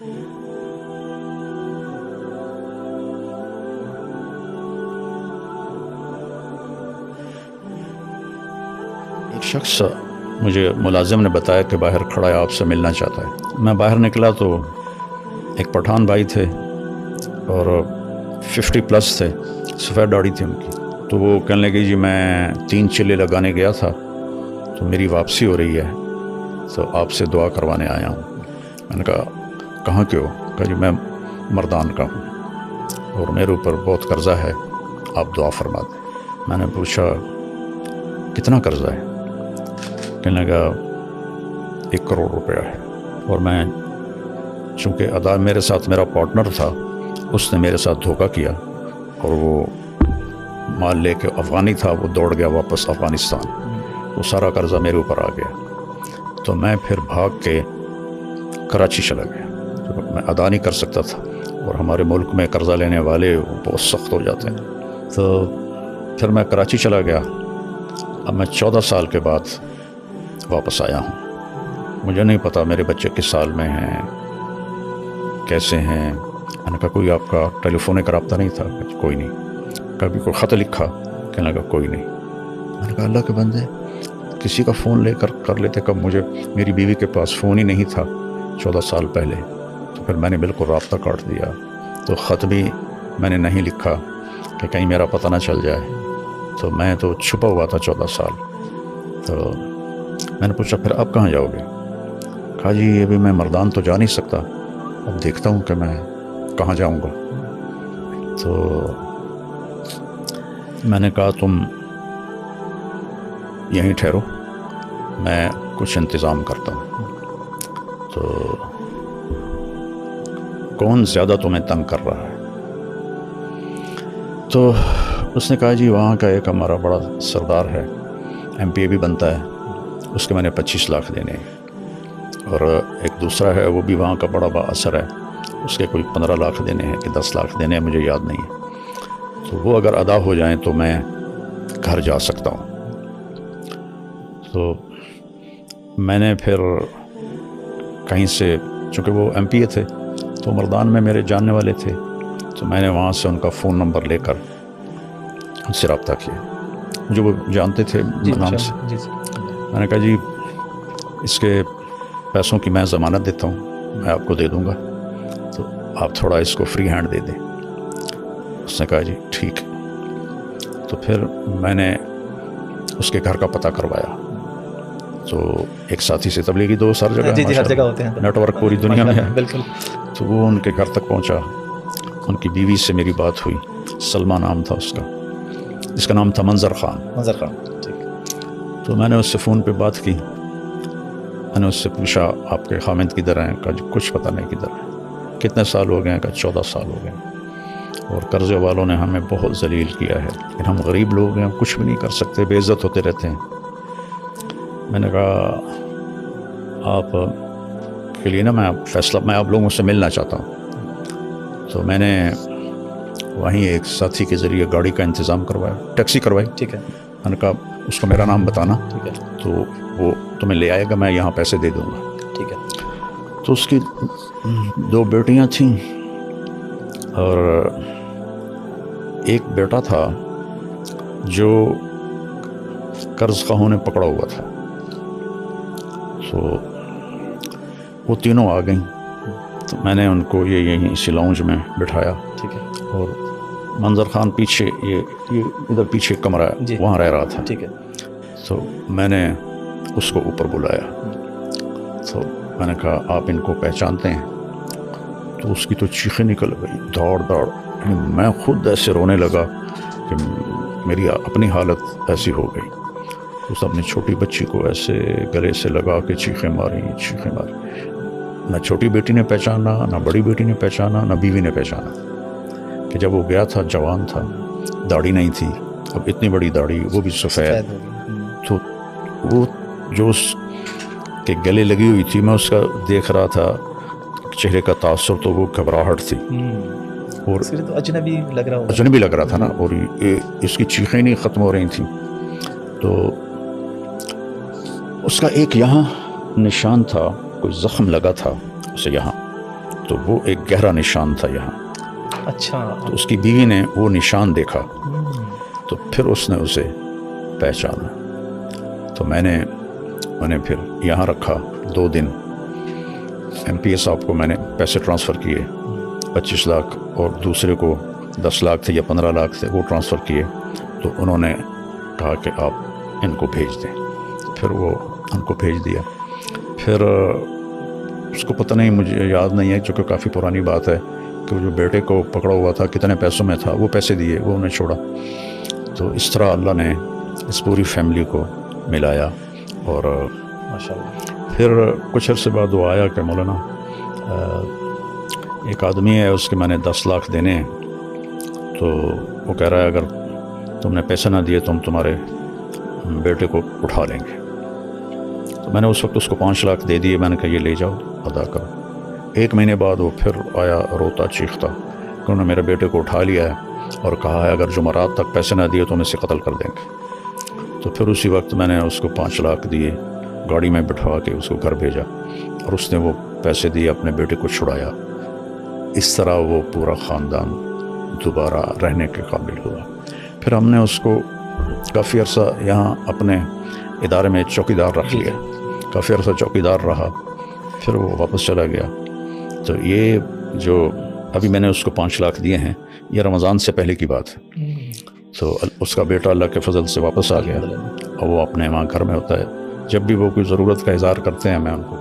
ایک شخص مجھے ملازم نے بتایا کہ باہر کھڑا ہے، آپ سے ملنا چاہتا ہے۔ میں باہر نکلا تو ایک پٹھان بھائی تھے اور 50+ تھے، سفید داڑھی تھی ان کی۔ تو وہ کہنے لگے جی میں 3 چلے لگانے گیا تھا تو میری واپسی ہو رہی ہے، تو آپ سے دعا کروانے آیا ہوں۔ میں نے کہا کہاں کے ہو؟ کہا جی میں مردان کا ہوں اور میرے اوپر بہت قرضہ ہے، آپ دعا فرما دیں۔ میں نے پوچھا کتنا قرضہ ہے؟ کہنے لگا 1 کروڑ روپیہ ہے۔ اور میں چونکہ ادا میرے ساتھ میرا پارٹنر تھا، اس نے میرے ساتھ دھوکہ کیا اور وہ مال لے کے افغانی تھا، وہ دوڑ گیا واپس افغانستان، وہ سارا قرضہ میرے اوپر آ گیا۔ تو میں پھر بھاگ کے کراچی چلا گیا، میں ادا نہیں کر سکتا تھا، اور ہمارے ملک میں قرضہ لینے والے بہت سخت ہو جاتے ہیں۔ تو پھر میں کراچی چلا گیا۔ اب میں 14 سال کے بعد واپس آیا ہوں۔ مجھے نہیں پتا میرے بچے کس سال میں ہیں، کیسے ہیں۔ میں نے کہا کوئی آپ کا ٹیلی فونک رابطہ نہیں تھا؟ کوئی نہیں۔ کبھی کوئی خط لکھا؟ کہنے لگا کوئی نہیں۔ میں نے کہا اللہ کے بندے، کسی کا فون لے کر لیتے۔ کب مجھے میری بیوی کے پاس فون ہی نہیں تھا 14 سال پہلے، تو پھر میں نے بالکل رابطہ کاٹ دیا۔ تو خط بھی میں نے نہیں لکھا کہ کہیں میرا پتہ نہ چل جائے، تو میں تو چھپا ہوا تھا 14 سال۔ تو میں نے پوچھا پھر اب کہاں جاؤ گے؟ کہا جی ابھی میں مردان تو جا نہیں سکتا، اب دیکھتا ہوں کہ میں کہاں جاؤں گا۔ تو میں نے کہا تم یہیں ٹھہرو، میں کچھ انتظام کرتا ہوں۔ تو کون زیادہ تمہیں تنگ کر رہا ہے؟ تو اس نے کہا جی وہاں کا ایک ہمارا بڑا سردار ہے، MP بھی بنتا ہے، اس کے میں نے 25 لاکھ دینے ہیں، اور ایک دوسرا ہے وہ بھی وہاں کا بڑا با اثر ہے، اس کے کوئی 15 لاکھ دینے ہیں کہ 10 لاکھ دینے ہیں، مجھے یاد نہیں ہے۔ تو وہ اگر ادا ہو جائیں تو میں گھر جا سکتا ہوں۔ تو میں نے پھر کہیں سے، چونکہ وہ MP تھے تو مردان میں میرے جاننے والے تھے، تو میں نے وہاں سے ان کا فون نمبر لے کر ان سے رابطہ کیا، مجھے وہ جانتے تھے نام سے۔ میں نے کہا جی اس کے پیسوں کی میں ضمانت دیتا ہوں، میں آپ کو دے دوں گا، تو آپ تھوڑا اس کو فری ہینڈ دے دیں۔ اس نے کہا جی ٹھیک۔ تو پھر میں نے اس کے گھر کا پتہ کروایا، تو ایک ساتھی سے تبلیغی دوست ہر جگہ ہر جگہ ہوتے ہیں، نیٹ ورک پوری دنیا میں ہے، بالکل۔ تو وہ ان کے گھر تک پہنچا، ان کی بیوی سے میری بات ہوئی، سلمہ نام تھا اس کا، اس کا نام تھا منظر خان۔ ٹھیک۔ تو میں نے اس سے فون پہ بات کی، میں نے اس سے پوچھا آپ کے خامند کدھر ہیں؟ کہا جی کچھ پتہ نہیں کدھر ہے۔ کتنے سال ہو گئے ہیں؟ کہا 14 سال ہو گئے، اور قرضے والوں نے ہمیں بہت ذلیل کیا ہے، لیکن ہم غریب لوگ ہیں، ہم کچھ بھی نہیں کر سکتے، بے عزت ہوتے رہتے ہیں۔ میں نے کہا آپ کے لیے نا میں فیصلہ، میں آپ لوگوں سے ملنا چاہتا ہوں۔ تو میں نے وہیں ایک ساتھی کے ذریعے گاڑی کا انتظام کروایا، ٹیکسی کروائی۔ ٹھیک ہے۔ میں نے کہا اس کو میرا نام بتانا، ٹھیک ہے، تو وہ تمہیں لے آئے گا، میں یہاں پیسے دے دوں گا۔ ٹھیک ہے۔ تو اس کی 2 بیٹیاں تھیں اور ایک بیٹا تھا جو قرض خواہوں نے پکڑا ہوا تھا۔ تو وہ تینوں آ گئیں، تو میں نے ان کو یہیں اسی لاؤنج میں بٹھایا، ٹھیک ہے، اور منظر خان پیچھے یہ ادھر پیچھے کمرہ ہے، جی، وہاں رہ رہا تھا۔ ٹھیک ہے۔ تو میں نے اس کو اوپر بلایا، تو میں نے کہا آپ ان کو پہچانتے ہیں؟ تو اس کی تو چیخیں نکل گئی، دوڑ، میں خود ایسے رونے لگا کہ میری اپنی حالت ایسی ہو گئی۔ اس اپنی چھوٹی بچی کو ایسے گلے سے لگا کے چیخیں ماری۔ نہ چھوٹی بیٹی نے پہچانا، نہ بڑی بیٹی نے پہچانا، نہ بیوی نے پہچانا کہ جب وہ گیا تھا جوان تھا، داڑھی نہیں تھی، اب اتنی بڑی داڑھی، وہ بھی سفید۔ تو وہ جو اس کے گلے لگی ہوئی تھی، میں اس کا دیکھ رہا تھا چہرے کا تاثر، تو وہ گھبراہٹ تھی، اور تو اجنبی لگ رہا تھا نا، اور اس کی چیخیں نہیں ختم ہو رہی تھیں۔ تو اس کا ایک یہاں نشان تھا، کوئی زخم لگا تھا اسے یہاں، تو وہ ایک گہرا نشان تھا یہاں. اچھا. تو اس کی بیوی نے وہ نشان دیکھا تو پھر اس نے اسے پہچانا. تو میں نے پھر یہاں رکھا 2 دن. ایم پی اے صاحب کو میں نے پیسے ٹرانسفر کیے 25 لاکھ اور دوسرے کو 10 لاکھ تھے یا 15 لاکھ تھے وہ ٹرانسفر کیے. تو انہوں نے کہا کہ آپ ان کو بھیج دیں. پھر وہ ان کو بھیج دیا. پھر اس کو پتہ نہیں, مجھے یاد نہیں ہے چونکہ کافی پرانی بات ہے, کہ وہ جو بیٹے کو پکڑا ہوا تھا کتنے پیسوں میں تھا, وہ پیسے دیے, وہ انہیں چھوڑا. تو اس طرح اللہ نے اس پوری فیملی کو ملایا. اور ماشاء اللہ. پھر کچھ عرصے بعد وہ آیا کہ مولانا ایک آدمی ہے, اس کے میں نے 10 لاکھ دینے ہیں, تو وہ کہہ رہا ہے اگر تم نے پیسے نہ دیے تو ہم تمہارے بیٹے کو اٹھا لیں گے. تو میں نے اس وقت اس کو 5 لاکھ دے دیے. میں نے کہا یہ لے جاؤ ادا کرو. 1 مہینے بعد وہ پھر آیا روتا چیختا کہ انہوں نے میرے بیٹے کو اٹھا لیا ہے اور کہا ہے اگر جمعرات تک پیسے نہ دیے تو ہم اسے قتل کر دیں گے. تو پھر اسی وقت میں نے اس کو 5 لاکھ دیے, گاڑی میں بٹھوا کے اس کو گھر بھیجا اور اس نے وہ پیسے دیے, اپنے بیٹے کو چھڑایا. اس طرح وہ پورا خاندان دوبارہ رہنے کے قابل ہوا. پھر ہم نے اس کو کافی عرصہ یہاں اپنے ادارے میں چوکیدار رکھ لیا. کافی عرصہ چوکیدار رہا, پھر وہ واپس چلا گیا. تو یہ جو ابھی میں نے اس کو 5 لاکھ دیے ہیں, یہ رمضان سے پہلے کی بات ہے. تو اس کا بیٹا اللہ کے فضل سے واپس آ گیا اور وہ اپنے وہاں گھر میں ہوتا ہے. جب بھی وہ کوئی ضرورت کا اظہار کرتے ہیں میں ان کو